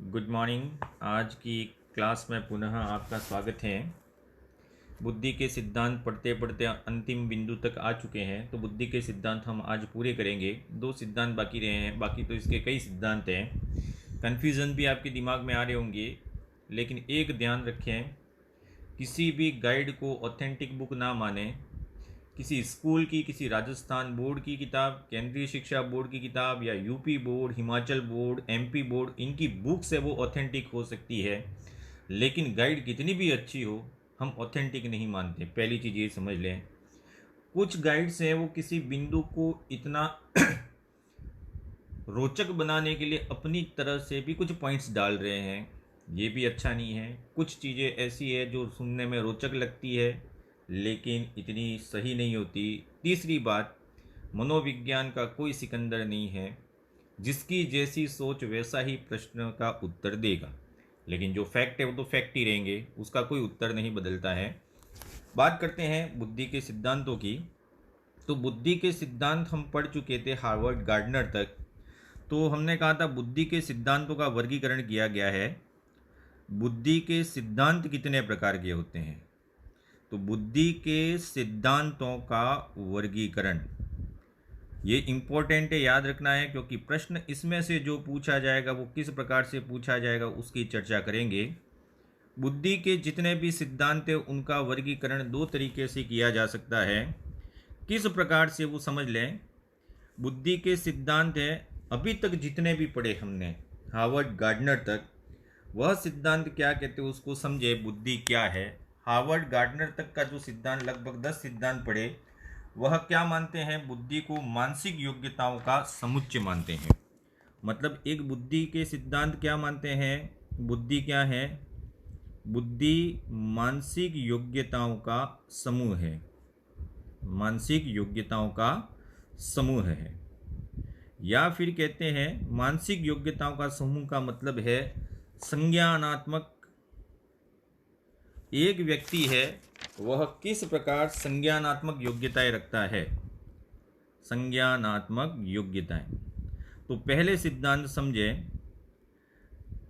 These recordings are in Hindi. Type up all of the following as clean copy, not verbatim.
Good morning. आज की क्लास में पुनः आपका स्वागत है। बुद्धि के सिद्धांत पढ़ते पढ़ते अंतिम बिंदु तक आ चुके हैं, तो बुद्धि के सिद्धांत हम आज पूरे करेंगे। 2 सिद्धांत बाकी रहे हैं, बाकी तो इसके कई सिद्धांत हैं। कन्फ्यूज़न भी आपके दिमाग में आ रहे होंगे, लेकिन एक ध्यान रखें, किसी भी गाइड को ऑथेंटिक बुक ना माने। किसी स्कूल की, किसी राजस्थान बोर्ड की किताब, केंद्रीय शिक्षा बोर्ड की किताब या UP board, Himachal board, MP board, इनकी बुक से वो ऑथेंटिक हो सकती है, लेकिन गाइड कितनी भी अच्छी हो, हम ऑथेंटिक नहीं मानते। पहली चीज़ ये समझ लें। कुछ गाइड्स हैं वो किसी बिंदु को इतना रोचक बनाने के लिए अपनी तरह से भी कुछ पॉइंट्स डाल रहे हैं, ये भी अच्छा नहीं है। कुछ चीज़ें ऐसी है जो सुनने में रोचक लगती है लेकिन इतनी सही नहीं होती। तीसरी बात, मनोविज्ञान का कोई सिकंदर नहीं है, जिसकी जैसी सोच वैसा ही प्रश्न का उत्तर देगा, लेकिन जो फैक्ट है वो तो फैक्ट ही रहेंगे, उसका कोई उत्तर नहीं बदलता है। बात करते हैं बुद्धि के सिद्धांतों की। तो बुद्धि के सिद्धांत हम पढ़ चुके थे हार्वर्ड गार्डनर तक। तो हमने कहा था बुद्धि के सिद्धांतों का वर्गीकरण किया गया है। बुद्धि के सिद्धांत कितने प्रकार के होते हैं? तो बुद्धि के सिद्धांतों का वर्गीकरण ये इम्पोर्टेंट है, याद रखना है, क्योंकि प्रश्न इसमें से जो पूछा जाएगा वो किस प्रकार से पूछा जाएगा उसकी चर्चा करेंगे। बुद्धि के जितने भी सिद्धांत हैं उनका वर्गीकरण 2 तरीके से किया जा सकता है। किस प्रकार से वो समझ लें। बुद्धि के सिद्धांत है, अभी तक जितने भी पढ़े हमने हार्वर्ड गार्डनर तक, वह सिद्धांत क्या कहते हैं उसको समझे। बुद्धि क्या है? हार्वर्ड गार्डनर तक का जो सिद्धांत, लगभग 10 सिद्धांत पढ़े, वह क्या मानते हैं? बुद्धि को मानसिक योग्यताओं का समुच्चय मानते हैं। मतलब एक बुद्धि के सिद्धांत क्या मानते हैं? बुद्धि क्या है? बुद्धि मानसिक योग्यताओं का समूह है। मानसिक योग्यताओं का समूह है, या फिर कहते हैं मानसिक योग्यताओं का समूह का मतलब है संज्ञानात्मक। एक व्यक्ति है, वह किस प्रकार संज्ञानात्मक योग्यताएं रखता है। संज्ञानात्मक योग्यताएं। तो पहले सिद्धांत समझे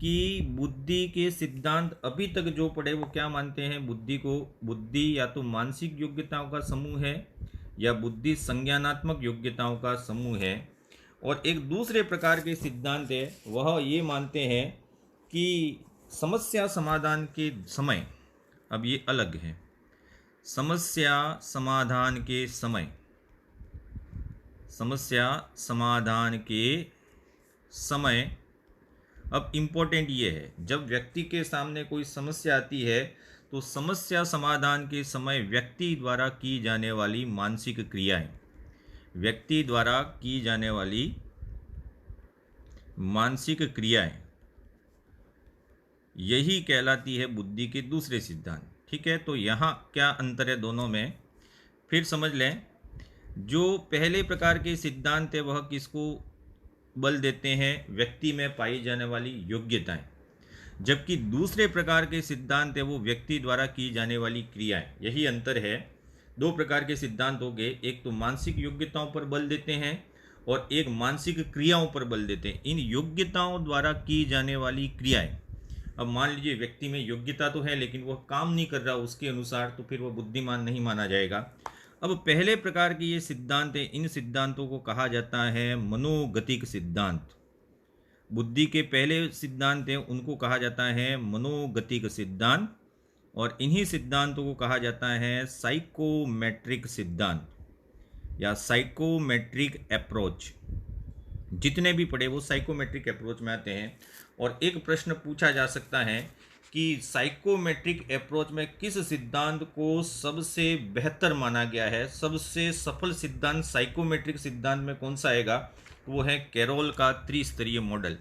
कि बुद्धि के सिद्धांत अभी तक जो पढ़े वो क्या मानते हैं? बुद्धि को, बुद्धि या तो मानसिक योग्यताओं का समूह है या बुद्धि संज्ञानात्मक योग्यताओं का समूह है। और एक दूसरे प्रकार के सिद्धांत है, वह ये मानते हैं कि समस्या समाधान के समय, अब ये अलग है, समस्या समाधान के समय, समस्या समाधान के समय, अब इम्पोर्टेंट ये है, जब व्यक्ति के सामने कोई समस्या आती है तो समस्या समाधान के समय व्यक्ति द्वारा की जाने वाली मानसिक क्रियाएं, व्यक्ति द्वारा की जाने वाली मानसिक क्रियाएं, यही कहलाती है बुद्धि के दूसरे सिद्धांत। ठीक है, तो यहाँ क्या अंतर है दोनों में, फिर समझ लें। जो पहले प्रकार के सिद्धांत है वह किसको बल देते हैं? व्यक्ति में पाई जाने वाली योग्यताएं। जबकि दूसरे प्रकार के सिद्धांत है वो व्यक्ति द्वारा की जाने वाली क्रियाएं। यही अंतर है। 2 प्रकार के सिद्धांत हो गए, एक तो मानसिक योग्यताओं पर बल देते हैं और एक मानसिक क्रियाओं पर बल देते हैं। इन योग्यताओं द्वारा की जाने वाली क्रियाएं, अब मान लीजिए व्यक्ति में योग्यता तो है लेकिन वह काम नहीं कर रहा उसके अनुसार, तो फिर वह बुद्धिमान नहीं माना जाएगा। अब पहले प्रकार के ये सिद्धांत हैं, इन सिद्धांतों को कहा जाता है मनोगतिक सिद्धांत। बुद्धि के पहले सिद्धांत हैं उनको कहा जाता है मनोगतिक सिद्धांत, और इन्हीं सिद्धांतों को कहा जाता है साइकोमेट्रिक सिद्धांत या साइकोमेट्रिक अप्रोच। जितने भी पढ़े वो साइकोमेट्रिक अप्रोच में आते हैं। और एक प्रश्न पूछा जा सकता है कि साइकोमेट्रिक अप्रोच में किस सिद्धांत को सबसे बेहतर माना गया है, सबसे सफल सिद्धांत साइकोमेट्रिक सिद्धांत में कौन सा आएगा? वो है कैरोल का त्रिस्तरीय मॉडल।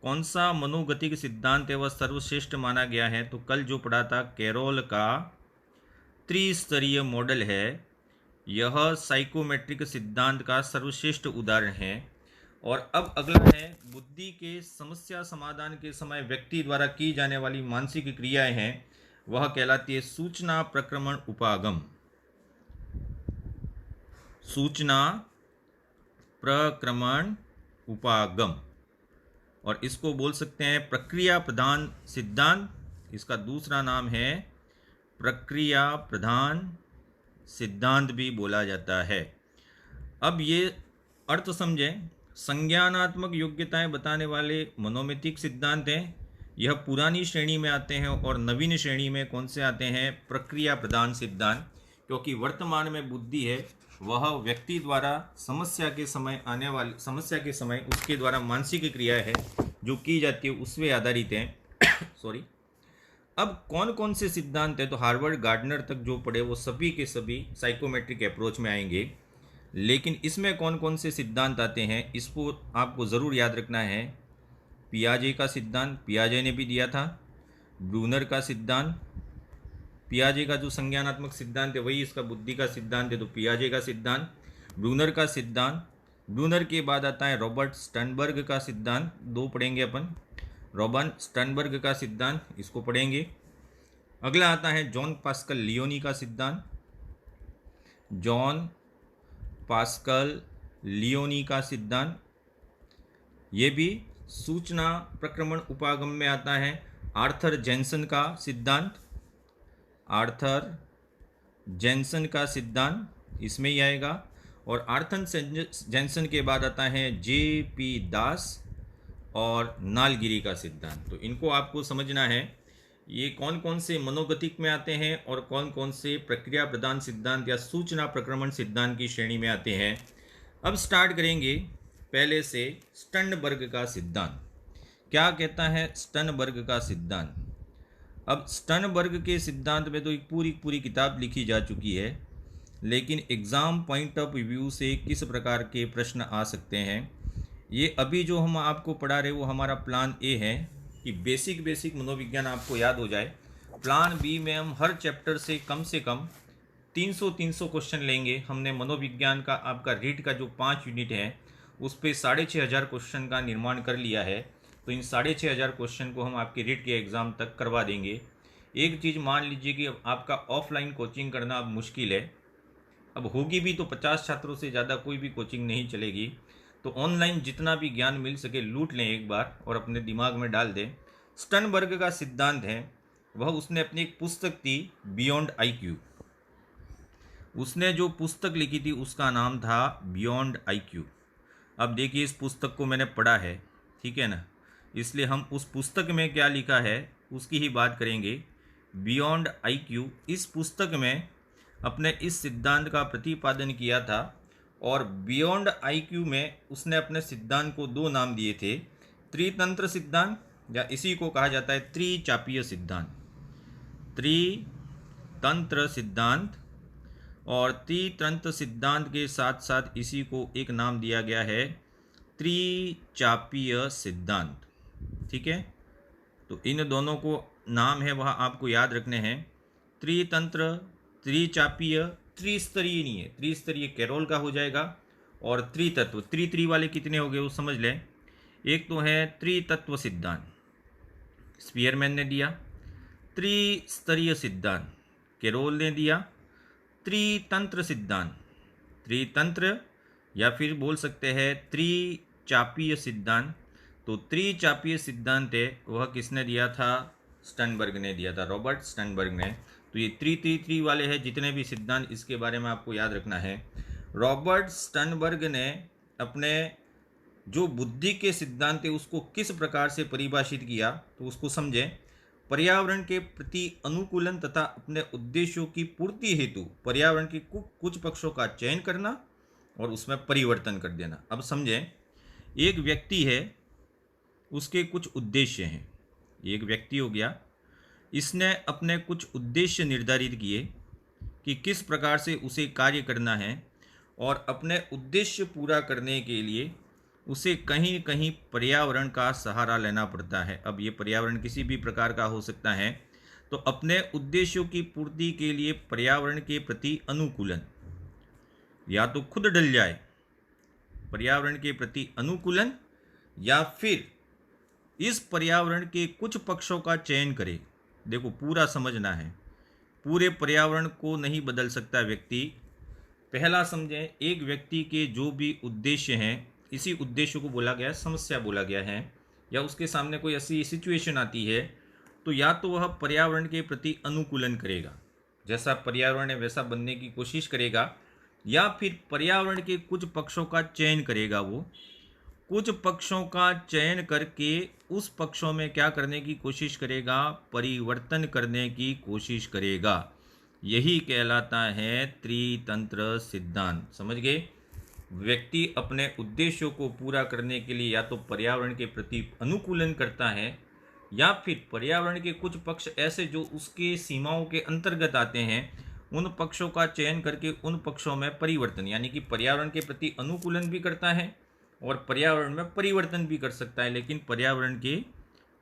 कौन सा मनोगतिक सिद्धांत है वह सर्वश्रेष्ठ माना गया है? तो कल जो पढ़ा था कैरोल का त्रिस्तरीय मॉडल है, यह साइकोमेट्रिक सिद्धांत का सर्वश्रेष्ठ उदाहरण है। और अब अगला है बुद्धि के समस्या समाधान के समय व्यक्ति द्वारा की जाने वाली मानसिक क्रियाएं हैं, वह कहलाती है सूचना प्रक्रमण उपागम। सूचना प्रक्रमण उपागम। और इसको बोल सकते हैं प्रक्रिया प्रधान सिद्धांत। इसका दूसरा नाम है प्रक्रिया प्रधान सिद्धांत भी बोला जाता है। अब ये अर्थ समझें। संज्ञानात्मक योग्यताएं बताने वाले मनोमितिक सिद्धांत हैं, यह पुरानी श्रेणी में आते हैं, और नवीन श्रेणी में कौन से आते हैं? प्रक्रिया प्रधान सिद्धांत। क्योंकि वर्तमान में बुद्धि है वह व्यक्ति द्वारा समस्या के समय उसके द्वारा मानसिक क्रिया है जो की जाती है उस पर आधारित है। सॉरी। अब कौन कौन से सिद्धांत है? तो हार्वर्ड गार्डनर तक जो पढ़े वो सभी के सभी साइकोमेट्रिक अप्रोच में आएंगे। लेकिन इसमें कौन कौन से सिद्धांत आते हैं इसको आपको ज़रूर याद रखना है। पियाजे का सिद्धांत, पियाजे ने भी दिया था। ब्रूनर का सिद्धांत, पियाजे का जो संज्ञानात्मक सिद्धांत है वही इसका बुद्धि का सिद्धांत है, तो पियाजे का सिद्धांत, ब्रूनर का सिद्धांत। ब्रूनर के बाद आता है रॉबर्ट स्टर्नबर्ग का सिद्धांत, दो पढ़ेंगे अपन। रॉबर्ट स्टर्नबर्ग का सिद्धांत, इसको पढ़ेंगे। अगला आता है जॉन पास्कल लियोनी का सिद्धांत, जॉन पास्कल लियोनी का सिद्धांत। ये भी सूचना प्रक्रमण उपागम में आता है। आर्थर जेनसन का सिद्धांत, आर्थर जेनसन का सिद्धांत इसमें ही आएगा। और आर्थर जेनसन के बाद आता है जे.पी. दास और नालगिरी का सिद्धांत। तो इनको आपको समझना है, ये कौन कौन से मनोगतिक में आते हैं और कौन कौन से प्रक्रिया प्रधान सिद्धांत या सूचना प्रक्रमण सिद्धांत की श्रेणी में आते हैं। अब स्टार्ट करेंगे पहले से। स्टर्नबर्ग का सिद्धांत क्या कहता है? स्टर्नबर्ग का सिद्धांत। अब स्टर्नबर्ग के सिद्धांत में तो एक पूरी किताब लिखी जा चुकी है, लेकिन एग्ज़ाम पॉइंट ऑफ व्यू से किस प्रकार के प्रश्न आ सकते हैं, ये अभी जो हम आपको पढ़ा रहे वो हमारा प्लान ए है कि बेसिक मनोविज्ञान आपको याद हो जाए। प्लान बी में हम हर चैप्टर से कम 300 क्वेश्चन लेंगे। हमने मनोविज्ञान का आपका रीट का जो 5 यूनिट है उस पर 6500 क्वेश्चन का निर्माण कर लिया है। तो इन 6500 क्वेश्चन को हम आपके रीट के एग्ज़ाम तक करवा देंगे। एक चीज़ मान लीजिए कि अब आपका ऑफलाइन कोचिंग करना अब मुश्किल है, अब होगी भी तो 50 छात्रों से ज़्यादा कोई भी कोचिंग नहीं चलेगी। तो ऑनलाइन जितना भी ज्ञान मिल सके लूट लें एक बार और अपने दिमाग में डाल दें। स्टर्नबर्ग का सिद्धांत है वह उसने अपनी एक पुस्तक थी बियॉन्ड आईक्यू, उसने जो पुस्तक लिखी थी उसका नाम था बियॉन्ड आईक्यू। अब देखिए इस पुस्तक को मैंने पढ़ा है, ठीक है ना, इसलिए हम उस पुस्तक में क्या लिखा है उसकी ही बात करेंगे। बियॉन्ड आईक्यू, इस पुस्तक में अपने इस सिद्धांत का प्रतिपादन किया था और बियॉन्ड आईक्यू में उसने अपने सिद्धांत को 2 नाम दिए थे, त्रितंत्र सिद्धांत या इसी को कहा जाता है त्रिचापीय सिद्धांत। त्रितंत्र सिद्धांत और त्रितंत्र सिद्धांत के साथ साथ इसी को एक नाम दिया गया है त्रिचापीय सिद्धांत, ठीक है। तो इन दोनों को नाम है वह आपको याद रखने हैं। त्रितंत्र, त्रिचापीय, त्रिस्तरीय नहीं है, त्रिस्तरीय कैरोल का हो जाएगा। और त्रितत्व, त्रि वाले कितने हो गए वो समझ लें। एक तो है त्रितत्व सिद्धांत, स्पीयरमैन ने दिया। त्रिस्तरीय सिद्धांत कैरोल ने दिया। त्रितंत्र सिद्धांत, त्रितंत्र या फिर बोल सकते हैं त्रिचापीय सिद्धांत। तो त्रिचापीय सिद्धांत है वह किसने दिया था? स्टर्नबर्ग ने दिया था, रॉबर्ट स्टर्नबर्ग ने। तो ये त्रि वाले हैं जितने भी सिद्धांत, इसके बारे में आपको याद रखना है। रॉबर्ट स्टर्नबर्ग ने अपने जो बुद्धि के सिद्धांत है उसको किस प्रकार से परिभाषित किया तो उसको समझें। पर्यावरण के प्रति अनुकूलन तथा अपने उद्देश्यों की पूर्ति हेतु पर्यावरण के कुछ पक्षों का चयन करना और उसमें परिवर्तन कर देना। अब समझें, एक व्यक्ति है, उसके कुछ उद्देश्य हैं। एक व्यक्ति हो गया, इसने अपने कुछ उद्देश्य निर्धारित किए कि किस प्रकार से उसे कार्य करना है और अपने उद्देश्य पूरा करने के लिए उसे कहीं कहीं पर्यावरण का सहारा लेना पड़ता है। अब ये पर्यावरण किसी भी प्रकार का हो सकता है। तो अपने उद्देश्यों की पूर्ति के लिए पर्यावरण के प्रति अनुकूलन, या तो खुद डल जाए पर्यावरण के प्रति अनुकूलन, या फिर इस पर्यावरण के कुछ पक्षों का चयन करे। देखो पूरा समझना है, पूरे पर्यावरण को नहीं बदल सकता व्यक्ति। पहला समझें, एक व्यक्ति के जो भी उद्देश्य हैं, इसी उद्देश्य को बोला गया है, समस्या बोला गया है। या उसके सामने कोई ऐसी सिचुएशन आती है, तो या तो वह पर्यावरण के प्रति अनुकूलन करेगा, जैसा पर्यावरण है वैसा बनने की कोशिश करेगा, या फिर पर्यावरण के कुछ पक्षों का चयन करेगा। वो कुछ पक्षों का चयन करके उस पक्षों में क्या करने की कोशिश करेगा, परिवर्तन करने की कोशिश करेगा। यही कहलाता है त्रितंत्र सिद्धांत। समझ गए? व्यक्ति अपने उद्देश्यों को पूरा करने के लिए या तो पर्यावरण के प्रति अनुकूलन करता है, या फिर पर्यावरण के कुछ पक्ष ऐसे जो उसके सीमाओं के अंतर्गत आते हैं, उन पक्षों का चयन करके उन पक्षों में परिवर्तन, यानी कि पर्यावरण के प्रति अनुकूलन भी करता है और पर्यावरण में परिवर्तन भी कर सकता है, लेकिन पर्यावरण के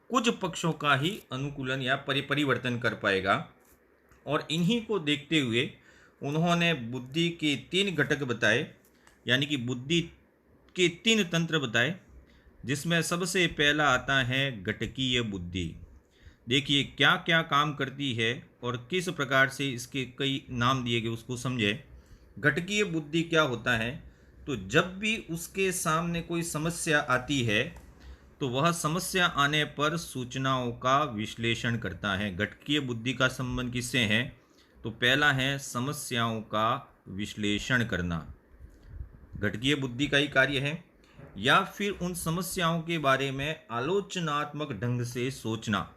कुछ पक्षों का ही अनुकूलन या परिवर्तन कर पाएगा। और इन्हीं को देखते हुए उन्होंने बुद्धि के 3 घटक बताए, यानी कि बुद्धि के 3 तंत्र बताए, जिसमें सबसे पहला आता है घटकीय बुद्धि। देखिए क्या क्या काम करती है और किस प्रकार से इसके कई नाम दिए गए, उसको समझे। घटकीय बुद्धि क्या होता है? तो जब भी उसके सामने कोई समस्या आती है, तो वह समस्या आने पर सूचनाओं का विश्लेषण करता है। घटकीय बुद्धि का संबंध किससे है? तो पहला है समस्याओं का विश्लेषण करना, घटकीय बुद्धि का ही कार्य है। या फिर उन समस्याओं के बारे में आलोचनात्मक ढंग से सोचना,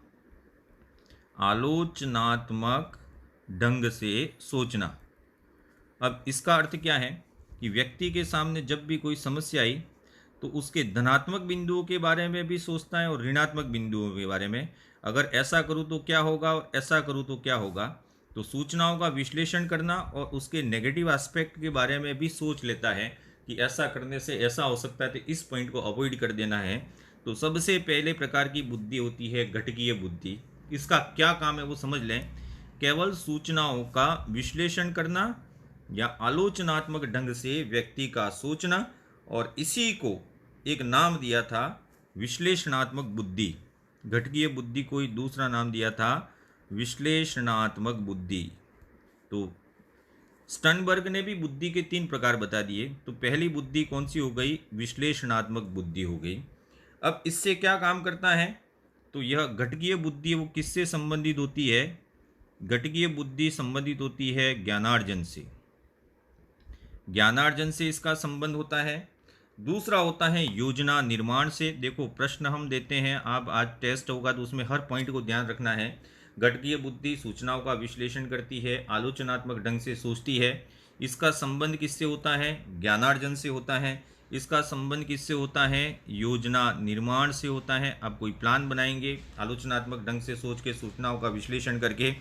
आलोचनात्मक ढंग से सोचना। अब इसका अर्थ क्या है कि व्यक्ति के सामने जब भी कोई समस्या आई, तो उसके धनात्मक बिंदुओं के बारे में भी सोचता है और ऋणात्मक बिंदुओं के बारे में। अगर ऐसा करूँ तो क्या होगा और ऐसा करूँ तो क्या होगा। तो सूचनाओं का विश्लेषण करना और उसके नेगेटिव एस्पेक्ट के बारे में भी सोच लेता है कि ऐसा करने से ऐसा हो सकता है, तो इस पॉइंट को अवॉइड कर देना है। तो सबसे पहले प्रकार की बुद्धि होती है घटकीय बुद्धि। इसका क्या काम है वो समझ लें। केवल सूचनाओं का विश्लेषण करना या आलोचनात्मक ढंग से व्यक्ति का सोचना, और इसी को एक नाम दिया था विश्लेषणात्मक बुद्धि। घटकीय बुद्धि को ही दूसरा नाम दिया था विश्लेषणात्मक बुद्धि। तो स्टर्नबर्ग ने भी बुद्धि के 3 प्रकार बता दिए। तो पहली बुद्धि कौन सी हो गई? विश्लेषणात्मक बुद्धि हो गई। अब इससे क्या काम करता है? तो यह घटकीय बुद्धि वो किससे संबंधित होती है? घटकीय बुद्धि संबंधित होती है ज्ञानार्जन से, ज्ञानार्जन से इसका संबंध होता है। दूसरा होता है योजना निर्माण से। देखो प्रश्न हम देते हैं, आप आज टेस्ट होगा तो उसमें हर पॉइंट को ध्यान रखना है। घटकीय बुद्धि सूचनाओं का विश्लेषण करती है, आलोचनात्मक ढंग से सोचती है। इसका संबंध किससे होता है? ज्ञानार्जन से होता है। इसका संबंध किससे होता है? योजना निर्माण से होता है। आप कोई प्लान बनाएंगे आलोचनात्मक ढंग से सोच के, सूचनाओं का विश्लेषण करके,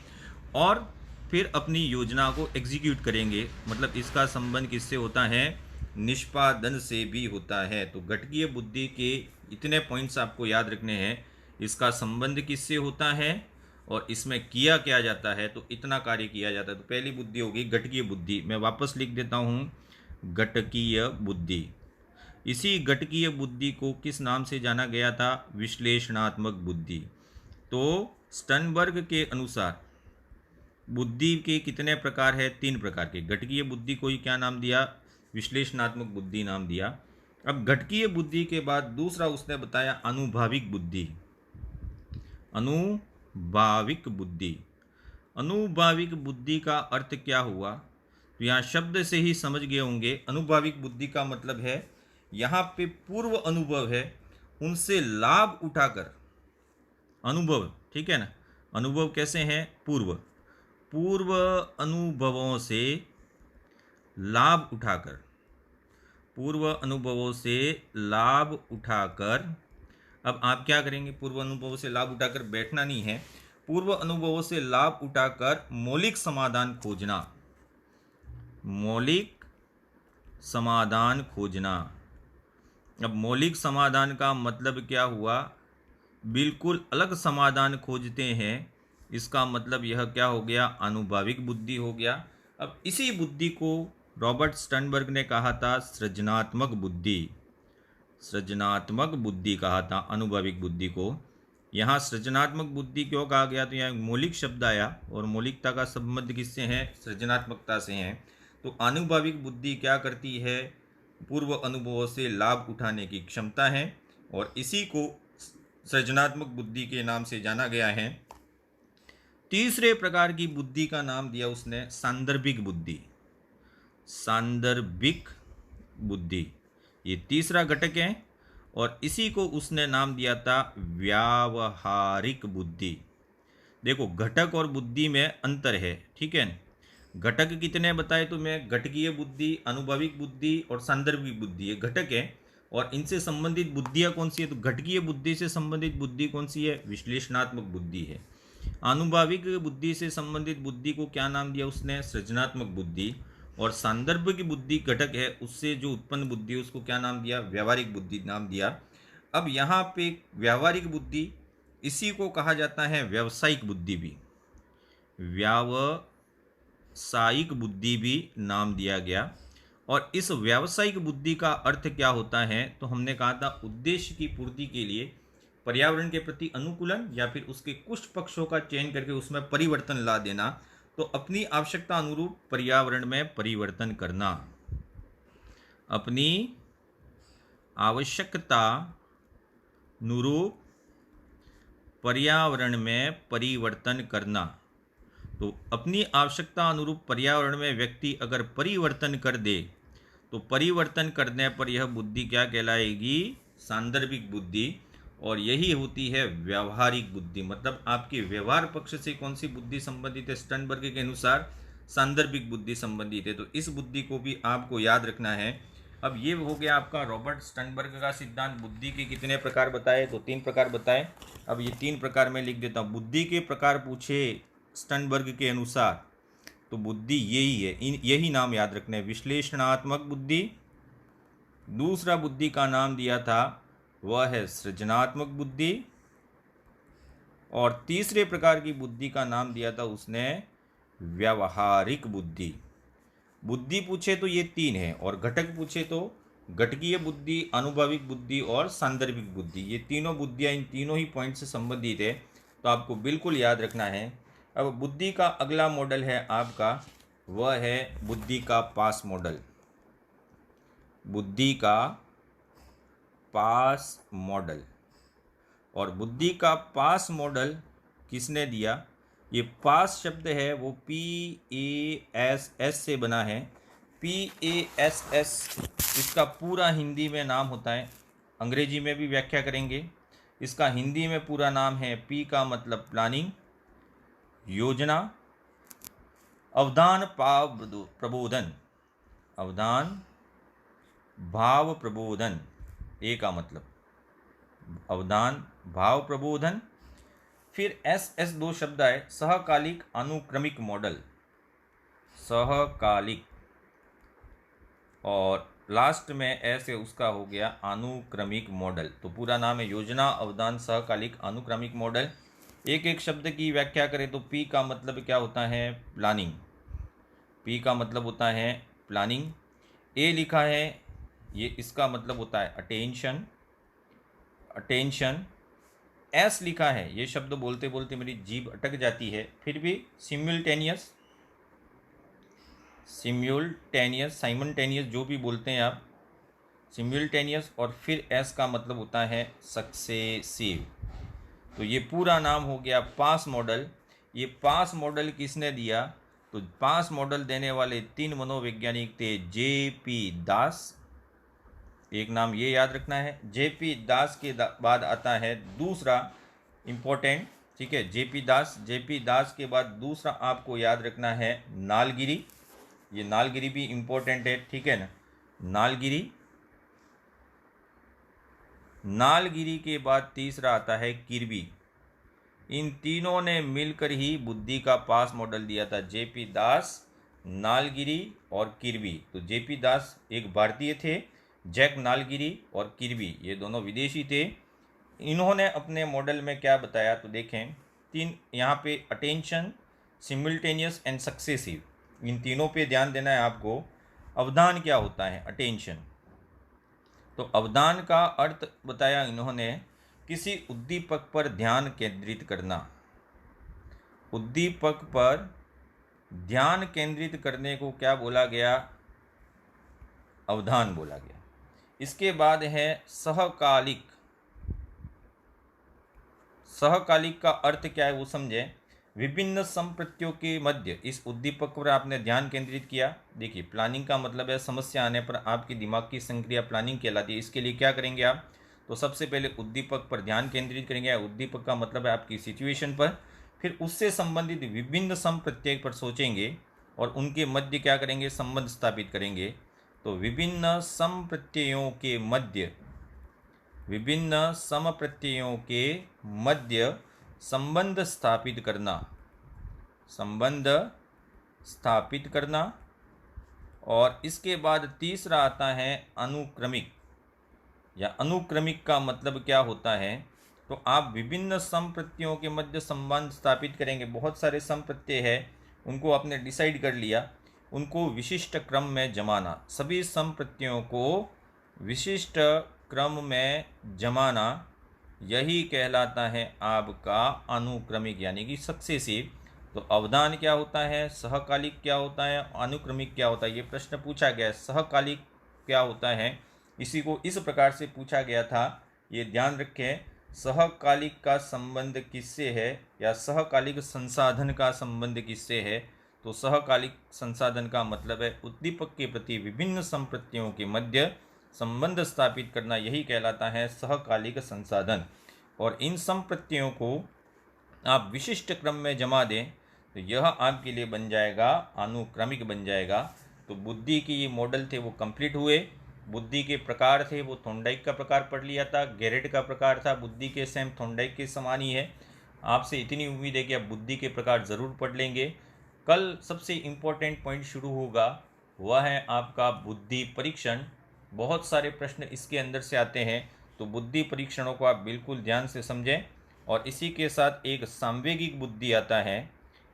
और फिर अपनी योजना को एग्जीक्यूट करेंगे। मतलब इसका संबंध किससे होता है? निष्पादन से भी होता है। तो घटकीय बुद्धि के इतने पॉइंट्स आपको याद रखने हैं। इसका संबंध किससे होता है और इसमें किया क्या जाता है, तो इतना कार्य किया जाता है। तो पहली बुद्धि होगी घटकीय बुद्धि। मैं वापस लिख देता हूँ, घटकीय बुद्धि। इसी घटकीय बुद्धि को किस नाम से जाना गया था? विश्लेषणात्मक बुद्धि। तो स्टर्नबर्ग के अनुसार बुद्धि के कितने प्रकार है? 3 प्रकार के। घटकीय बुद्धि को ही क्या नाम दिया? विश्लेषणात्मक बुद्धि नाम दिया। अब घटकीय बुद्धि के बाद दूसरा उसने बताया अनुभाविक बुद्धि। अनुभाविक बुद्धि, अनुभाविक बुद्धि का अर्थ क्या हुआ? तो यहाँ शब्द से ही समझ गए होंगे। अनुभाविक बुद्धि का मतलब है यहाँ पे पूर्व अनुभव है, उनसे लाभ उठाकर अनुभव, ठीक है ना। अनुभव कैसे हैं? पूर्व अनुभवों से लाभ उठाकर, पूर्व अनुभवों से लाभ उठाकर। अब आप क्या करेंगे? पूर्व अनुभवों से लाभ उठाकर बैठना नहीं है, पूर्व अनुभवों से लाभ उठाकर मौलिक समाधान खोजना, मौलिक समाधान खोजना। अब मौलिक समाधान का मतलब क्या हुआ? बिल्कुल अलग समाधान खोजते हैं। इसका मतलब यह क्या हो गया? अनुभाविक बुद्धि हो गया। अब इसी बुद्धि को रॉबर्ट स्टर्नबर्ग ने कहा था सृजनात्मक बुद्धि, सृजनात्मक बुद्धि कहा था अनुभाविक बुद्धि को। यहाँ सृजनात्मक बुद्धि क्यों कहा गया? तो यहाँ मौलिक शब्द आया और मौलिकता का संबंध किससे है? सृजनात्मकता से है। तो अनुभाविक बुद्धि क्या करती है? पूर्व अनुभवों से लाभ उठाने की क्षमता है, और इसी को सृजनात्मक बुद्धि के नाम से जाना गया है। तीसरे प्रकार की बुद्धि का नाम दिया उसने सांदर्भिक बुद्धि। सांदर्भिक बुद्धि ये तीसरा घटक है और इसी को उसने नाम दिया था व्यावहारिक बुद्धि। देखो, घटक और बुद्धि में अंतर है, ठीक है। घटक कितने बताए तो मैं, घटकीय बुद्धि, अनुभविक बुद्धि और सांदर्भिक बुद्धि, ये घटक है। और इनसे संबंधित बुद्धियां कौन सी है, तो घटकीय बुद्धि से संबंधित बुद्धि कौन सी है, विश्लेषणात्मक बुद्धि है। आनुभाविक बुद्धि से संबंधित बुद्धि को क्या नाम दिया उसने, सृजनात्मक बुद्धि। और सांदर्भ की बुद्धि घटक है, उससे जो उत्पन्न बुद्धि है उसको क्या नाम दिया, व्यावहारिक बुद्धि नाम दिया। अब यहाँ पे व्यावहारिक बुद्धि, इसी को कहा जाता है व्यावसायिक बुद्धि भी, व्यावसायिक बुद्धि भी नाम दिया गया। और इस व्यावसायिक बुद्धि का अर्थ क्या होता है, तो हमने कहा था उद्देश्य की पूर्ति के लिए पर्यावरण के प्रति अनुकूलन या फिर उसके कुछ पक्षों का चयन करके उसमें परिवर्तन ला देना। तो अपनी आवश्यकता अनुरूप पर्यावरण में परिवर्तन करना, अपनी आवश्यकता अनुरूप पर्यावरण में परिवर्तन करना। तो अपनी आवश्यकता अनुरूप पर्यावरण में व्यक्ति अगर परिवर्तन कर दे तो परिवर्तन करने पर यह बुद्धि क्या कहलाएगी, सांदर्भिक बुद्धि। और यही होती है व्यावहारिक बुद्धि, मतलब आपके व्यवहार पक्ष से कौन सी बुद्धि संबंधित है, स्टर्नबर्ग के अनुसार सांदर्भिक बुद्धि संबंधित है। तो इस बुद्धि को भी आपको याद रखना है। अब ये हो गया आपका रॉबर्ट स्टर्नबर्ग का सिद्धांत। बुद्धि के कितने प्रकार बताए, तो 3 प्रकार बताए। अब ये 3 प्रकार में लिख देता हूँ। बुद्धि के प्रकार पूछे स्टर्नबर्ग के अनुसार तो बुद्धि यही है, यही नाम याद रखना है, विश्लेषणात्मक बुद्धि। दूसरा बुद्धि का नाम दिया था वह है सृजनात्मक बुद्धि। और तीसरे प्रकार की बुद्धि का नाम दिया था उसने व्यावहारिक बुद्धि। बुद्धि पूछे तो ये 3 है, और घटक पूछे तो घटकीय बुद्धि, अनुभविक बुद्धि और सांदर्भिक बुद्धि। ये तीनों बुद्धियाँ इन तीनों ही पॉइंट से संबंधित है, तो आपको बिल्कुल याद रखना है। अब बुद्धि का अगला मॉडल है आपका, वह है बुद्धि का पास मॉडल। बुद्धि का पास मॉडल। और बुद्धि का पास मॉडल किसने दिया, ये पास शब्द है वो PASS से बना है। PASS इसका पूरा हिंदी में नाम होता है, अंग्रेजी में भी व्याख्या करेंगे। इसका हिंदी में पूरा नाम है, P का मतलब प्लानिंग, योजना, अवधान भाव प्रबोधन, अवधान भाव प्रबोधन, ए का मतलब अवधान भाव प्रबोधन। फिर SS 2 शब्द आए, सहकालिक अनुक्रमिक मॉडल, सहकालिक, और लास्ट में ऐसे उसका हो गया अनुक्रमिक मॉडल। तो पूरा नाम है योजना, अवधान, सहकालिक, अनुक्रमिक मॉडल। एक एक शब्द की व्याख्या करें तो P का मतलब क्या होता है, प्लानिंग, P का मतलब होता है प्लानिंग। A लिखा है, ये इसका मतलब होता है अटेंशन, अटेंशन। S लिखा है, ये शब्द बोलते बोलते मेरी जीभ अटक जाती है, फिर भी सिम्युल्टेनियस, सिम्युल्टेनियस, साइमल्टेनियस जो भी बोलते हैं आप, सिम्युल्टेनियस। और फिर S का मतलब होता है सक्सेसिव। तो ये पूरा नाम हो गया पास मॉडल। ये पास मॉडल किसने दिया, तो पास मॉडल देने वाले 3 मनोवैज्ञानिक थे, JP दास, एक नाम ये याद रखना है। JP दास के बाद आता है दूसरा इम्पोर्टेंट, ठीक है, JP दास। JP दास के बाद दूसरा आपको याद रखना है नालगिरी, ये नालगिरी भी इम्पोर्टेंट है, ठीक है ना, नालगिरी। नालगिरी के बाद तीसरा आता है किर्बी। इन तीनों ने मिलकर ही बुद्धि का पास मॉडल दिया था, JP दास, नालगिरी और किर्बी। तो JP दास एक भारतीय थे, जैक नालगिरी और किर्बी ये दोनों विदेशी थे। इन्होंने अपने मॉडल में क्या बताया, तो देखें 3 यहाँ पे अटेंशन, सिम्युल्टेनियस एंड सक्सेसिव, इन तीनों पे ध्यान देना है आपको। अवधान क्या होता है, अटेंशन। तो अवधान का अर्थ बताया इन्होंने, किसी उद्दीपक पर ध्यान केंद्रित करना, उद्दीपक पर ध्यान केंद्रित करने को क्या बोला गया, अवधान बोला गया। इसके बाद है सहकालिक, सहकालिक का अर्थ क्या है वो समझें। विभिन्न संप्रत्यों के मध्य इस उद्दीपक पर आपने ध्यान केंद्रित किया। देखिए, प्लानिंग का मतलब है समस्या आने पर आपकी दिमाग की संक्रिया प्लानिंग कहलाती है। इसके लिए क्या करेंगे आप, तो सबसे पहले उद्दीपक पर ध्यान केंद्रित करेंगे। उद्दीपक का मतलब है आपकी सिचुएशन पर। फिर उससे संबंधित विभिन्न संप्रत्यय पर सोचेंगे और उनके मध्य क्या करेंगे, संबंध स्थापित करेंगे। तो विभिन्न संप्रत्ययों के मध्य, विभिन्न समप्रत्ययों के मध्य संबंध स्थापित करना, संबंध स्थापित करना। और इसके बाद तीसरा आता है अनुक्रमिक, या अनुक्रमिक का मतलब क्या होता है, तो आप विभिन्न संप्रत्ययों के मध्य संबंध स्थापित करेंगे। बहुत सारे संप्रत्यय है, उनको आपने डिसाइड कर लिया, उनको विशिष्ट क्रम में जमाना। सभी संप्रत्ययों को विशिष्ट क्रम में जमाना, यही कहलाता है आपका अनुक्रमिक यानी कि सक्सेसिव। तो अवधान क्या होता है, सहकालिक क्या होता है, अनुक्रमिक क्या होता है, ये प्रश्न पूछा गया है। सहकालिक क्या होता है, इसी को इस प्रकार से पूछा गया था, ये ध्यान रखें। सहकालिक का संबंध किससे है, या सहकालिक संसाधन का संबंध किससे है, तो सहकालिक संसाधन का मतलब है उद्दीपक के प्रति विभिन्न संप्रत्ययों के मध्य संबंध स्थापित करना, यही कहलाता है सहकालिक संसाधन। और इन संप्रत्ययों को आप विशिष्ट क्रम में जमा दें तो यह आपके लिए बन जाएगा अनुक्रमिक बन जाएगा। तो बुद्धि की ये मॉडल थे वो कंप्लीट हुए। बुद्धि के प्रकार थे वो थॉर्नडाइक का प्रकार पढ़ लिया था, गैरेट का प्रकार था बुद्धि के सेम थॉर्नडाइक के समान ही है। आपसे इतनी उम्मीद है कि आप बुद्धि के प्रकार ज़रूर पढ़ लेंगे। कल सबसे इम्पोर्टेंट पॉइंट शुरू होगा, वह है आपका बुद्धि परीक्षण। बहुत सारे प्रश्न इसके अंदर से आते हैं, तो बुद्धि परीक्षणों को आप बिल्कुल ध्यान से समझें। और इसी के साथ एक सांवेगिक बुद्धि आता है।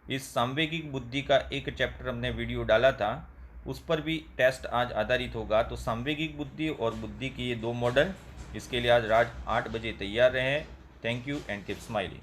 इस सांवेगिक बुद्धि का एक चैप्टर हमने वीडियो डाला था, उस पर भी टेस्ट आज आधारित होगा। तो सांवेगिक बुद्धि और बुद्धि की ये दो मॉडल, इसके लिए आज रात 8 बजे तैयार रहें। Thank you and keep smiling.